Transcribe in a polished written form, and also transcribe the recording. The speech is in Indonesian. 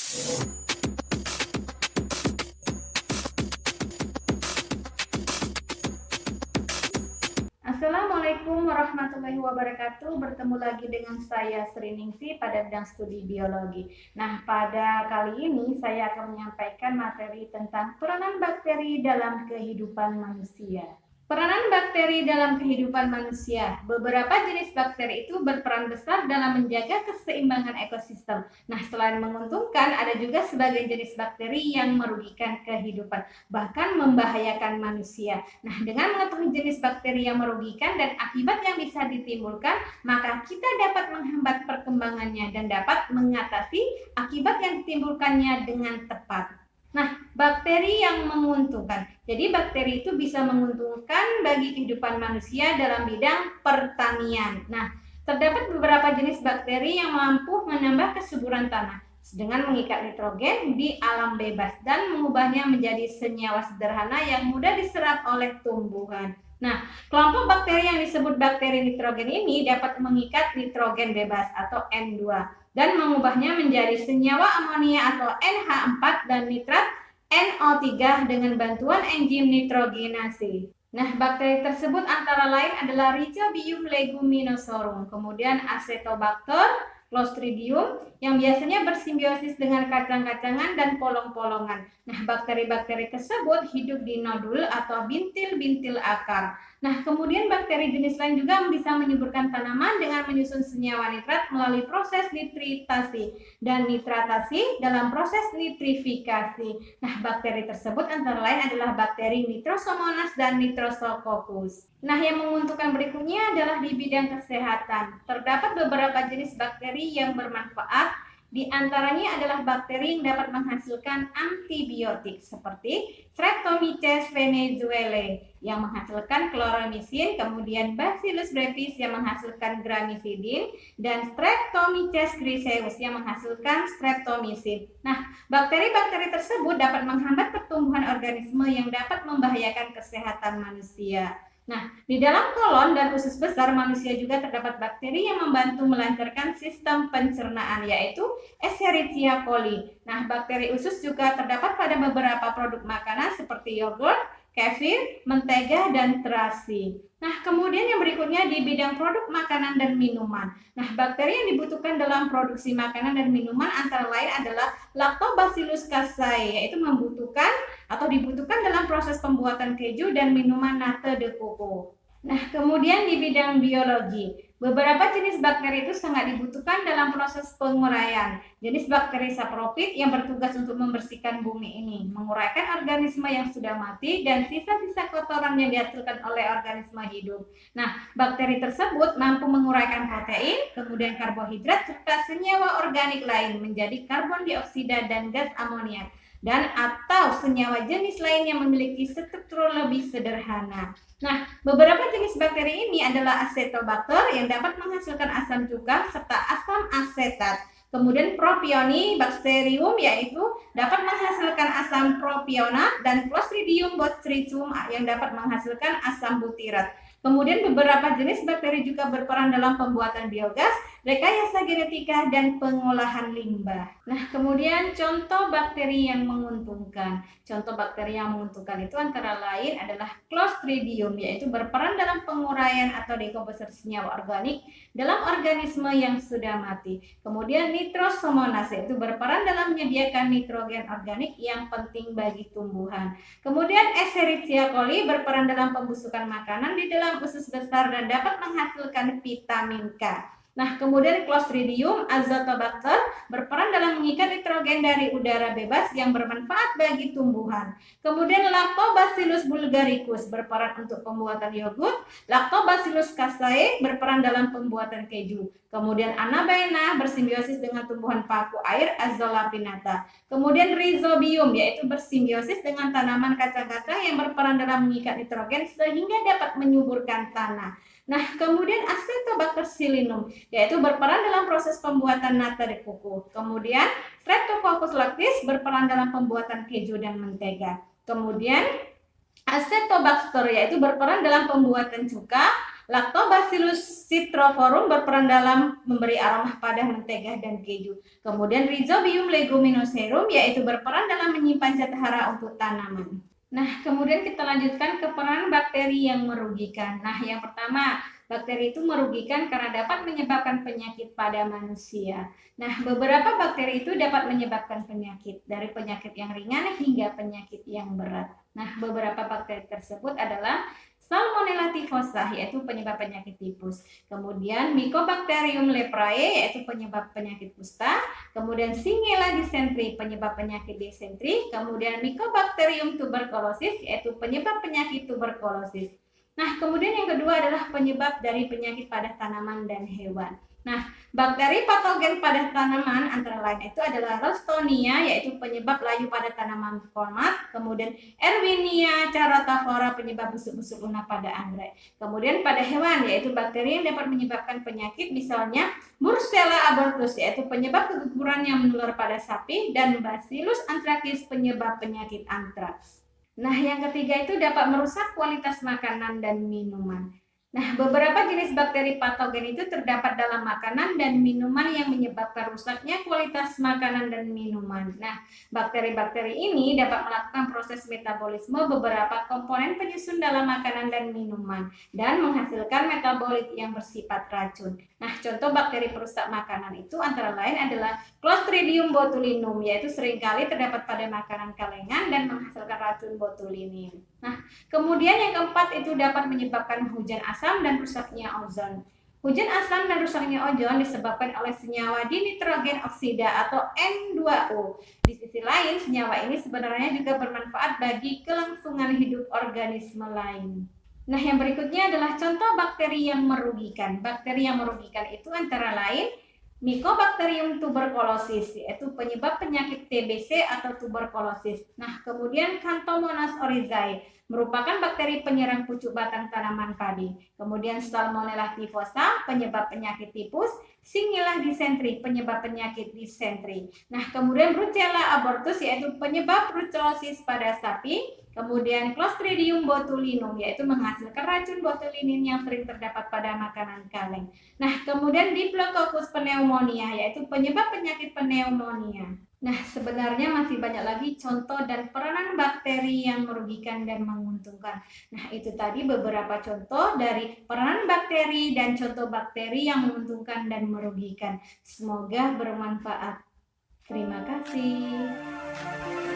Assalamualaikum warahmatullahi wabarakatuh. Bertemu lagi dengan saya Sri Ningsi pada bidang studi biologi. Nah, pada kali ini saya akan menyampaikan materi tentang peranan bakteri dalam kehidupan manusia. Peranan bakteri dalam kehidupan manusia. Beberapa jenis bakteri itu berperan besar dalam menjaga keseimbangan ekosistem. Nah, selain menguntungkan, ada juga sebagian jenis bakteri yang merugikan kehidupan, bahkan membahayakan manusia. Nah, dengan mengetahui jenis bakteri yang merugikan dan akibat yang bisa ditimbulkan, maka kita dapat menghambat perkembangannya dan dapat mengatasi akibat yang ditimbulkannya dengan tepat. Nah, bakteri yang menguntungkan. Jadi bakteri itu bisa menguntungkan bagi kehidupan manusia dalam bidang pertanian. Nah, terdapat beberapa jenis bakteri yang mampu menambah kesuburan tanah dengan mengikat nitrogen di alam bebas dan mengubahnya menjadi senyawa sederhana yang mudah diserap oleh tumbuhan. Nah, kelompok bakteri yang disebut bakteri nitrogen ini dapat mengikat nitrogen bebas atau N2 dan mengubahnya menjadi senyawa amonia atau NH4 dan nitrat NO3 dengan bantuan enzim nitrogenase. Nah, bakteri tersebut antara lain adalah Rhizobium leguminosarum, kemudian Acetobacter, Clostridium yang biasanya bersimbiosis dengan kacang-kacangan dan polong-polongan. Nah, bakteri-bakteri tersebut hidup di nodul atau bintil-bintil akar. Nah, kemudian bakteri jenis lain juga bisa menyuburkan tanaman dengan menyusun senyawa nitrat melalui proses nitritasi dan nitratasi dalam proses nitrifikasi. Nah, bakteri tersebut antara lain adalah bakteri Nitrosomonas dan Nitrosococcus. Nah, yang menguntungkan berikutnya adalah di bidang kesehatan. Terdapat beberapa jenis bakteri yang bermanfaat. Di antaranya adalah bakteri yang dapat menghasilkan antibiotik seperti Streptomyces venezuelae yang menghasilkan kloramisin, kemudian Bacillus brevis yang menghasilkan gramicidin, dan Streptomyces griseus yang menghasilkan streptomycin. Nah, bakteri-bakteri tersebut dapat menghambat pertumbuhan organisme yang dapat membahayakan kesehatan manusia. Nah, di dalam kolon dan usus besar manusia juga terdapat bakteri yang membantu melancarkan sistem pencernaan, yaitu Escherichia coli. Nah, bakteri usus juga terdapat pada beberapa produk makanan seperti yogurt, kefir, mentega, dan terasi. Nah, kemudian yang berikutnya di bidang produk makanan dan minuman. Nah, bakteri yang dibutuhkan dalam produksi makanan dan minuman antara lain adalah Lactobacillus casei, yaitu dibutuhkan dalam proses pembuatan keju dan minuman nata de coco. Nah, kemudian di bidang biologi, beberapa jenis bakteri itu sangat dibutuhkan dalam proses penguraian. Jenis bakteri sapropit yang bertugas untuk membersihkan bumi ini, menguraikan organisme yang sudah mati dan sisa-sisa kotoran yang dihasilkan oleh organisme hidup. Nah, bakteri tersebut mampu menguraikan protein, kemudian karbohidrat serta senyawa organik lain menjadi karbon dioksida dan gas amoniak, dan atau senyawa jenis lain yang memiliki struktur lebih sederhana. Nah, beberapa jenis bakteri ini adalah Acetobacter yang dapat menghasilkan asam cuka serta asam asetat. Kemudian Propionibacterium yaitu dapat menghasilkan asam propionat, dan Clostridium botricum yang dapat menghasilkan asam butirat. Kemudian beberapa jenis bakteri juga berperan dalam pembuatan biogas, rekayasa genetika, dan pengolahan limbah. Nah, kemudian contoh bakteri yang menguntungkan. Contoh bakteri yang menguntungkan itu antara lain adalah Clostridium, yaitu berperan dalam penguraian atau dekomposisi senyawa organik dalam organisme yang sudah mati. Kemudian Nitrosomonas, yaitu berperan dalam menyediakan nitrogen organik yang penting bagi tumbuhan. Kemudian Escherichia coli berperan dalam pembusukan makanan di dalam usus besar dan dapat menghasilkan vitamin K. Nah, kemudian Clostridium azotobacter berperan dalam mengikat nitrogen dari udara bebas yang bermanfaat bagi tumbuhan. Kemudian Lactobacillus bulgaricus berperan untuk pembuatan yogurt, Lactobacillus casei berperan dalam pembuatan keju. Kemudian Anabaena bersimbiosis dengan tumbuhan paku air Azolla pinnata. Kemudian Rhizobium yaitu bersimbiosis dengan tanaman kacang-kacang yang berperan dalam mengikat nitrogen sehingga dapat menyuburkan tanah. Nah, kemudian Acetobacter psilynum yaitu berperan dalam proses pembuatan nata de coco. Kemudian Streptococcus lactis berperan dalam pembuatan keju dan mentega. Kemudian Acetobacter yaitu berperan dalam pembuatan cuka, Lactobacillus citroforum berperan dalam memberi aroma pada mentega dan keju. Kemudian Rhizobium leguminosarum yaitu berperan dalam menyimpan zat hara untuk tanaman. Nah, kemudian kita lanjutkan ke peran bakteri yang merugikan. Nah, yang pertama, bakteri itu merugikan karena dapat menyebabkan penyakit pada manusia. Nah, beberapa bakteri itu dapat menyebabkan penyakit, dari penyakit yang ringan hingga penyakit yang berat. Nah, beberapa bakteri tersebut adalah Salmonella typhosa, yaitu penyebab penyakit tipus. Kemudian Mycobacterium leprae, yaitu penyebab penyakit kusta. Kemudian Shigella dysentery, penyebab penyakit disentri. Kemudian Mycobacterium tuberculosis, yaitu penyebab penyakit tuberkulosis. Nah, kemudian yang kedua adalah penyebab dari penyakit pada tanaman dan hewan. Nah, bakteri patogen pada tanaman antara lain itu adalah Ralstonia, yaitu penyebab layu pada tanaman tomat. Kemudian Erwinia carotaphora, penyebab busuk-busuk lunak pada anggrek. Kemudian pada hewan, yaitu bakteri yang dapat menyebabkan penyakit, misalnya Brucella abortus, yaitu penyebab keguguran yang menular pada sapi, dan Bacillus anthracis, penyebab penyakit antraks. Nah, yang ketiga itu dapat merusak kualitas makanan dan minuman. Nah, beberapa jenis bakteri patogen itu terdapat dalam makanan dan minuman yang menyebabkan rusaknya kualitas makanan dan minuman. Nah, bakteri-bakteri ini dapat melakukan proses metabolisme beberapa komponen penyusun dalam makanan dan minuman dan menghasilkan metabolit yang bersifat racun. Nah, contoh bakteri perusak makanan itu antara lain adalah Clostridium botulinum, yaitu seringkali terdapat pada makanan kalengan dan menghasilkan racun botulinum. Nah, kemudian yang keempat itu dapat menyebabkan hujan asam dan rusaknya ozon. Hujan asam dan rusaknya ozon disebabkan oleh senyawa dinitrogen oksida atau N2O. Di sisi lain, senyawa ini sebenarnya juga bermanfaat bagi kelangsungan hidup organisme lain. Nah, yang berikutnya adalah contoh bakteri yang merugikan. Bakteri yang merugikan itu antara lain Mycobacterium tuberculosis, yaitu penyebab penyakit TBC atau tuberkulosis. Nah, kemudian Xanthomonas oryzae merupakan bakteri penyerang pucuk batang tanaman padi. Kemudian Salmonella typhosa, penyebab penyakit tipus. Shigella dysentery, penyebab penyakit disentri. Nah, kemudian Brucella abortus, yaitu penyebab brucellosis pada sapi. Kemudian Clostridium botulinum, yaitu menghasilkan racun botulinum yang sering terdapat pada makanan kaleng. Nah, kemudian Diplococcus pneumonia, yaitu penyebab penyakit pneumonia. Nah, sebenarnya masih banyak lagi contoh dan peranan bakteri yang merugikan dan menguntungkan. Nah, itu tadi beberapa contoh dari peranan bakteri dan contoh bakteri yang menguntungkan dan merugikan. Semoga bermanfaat. Terima kasih.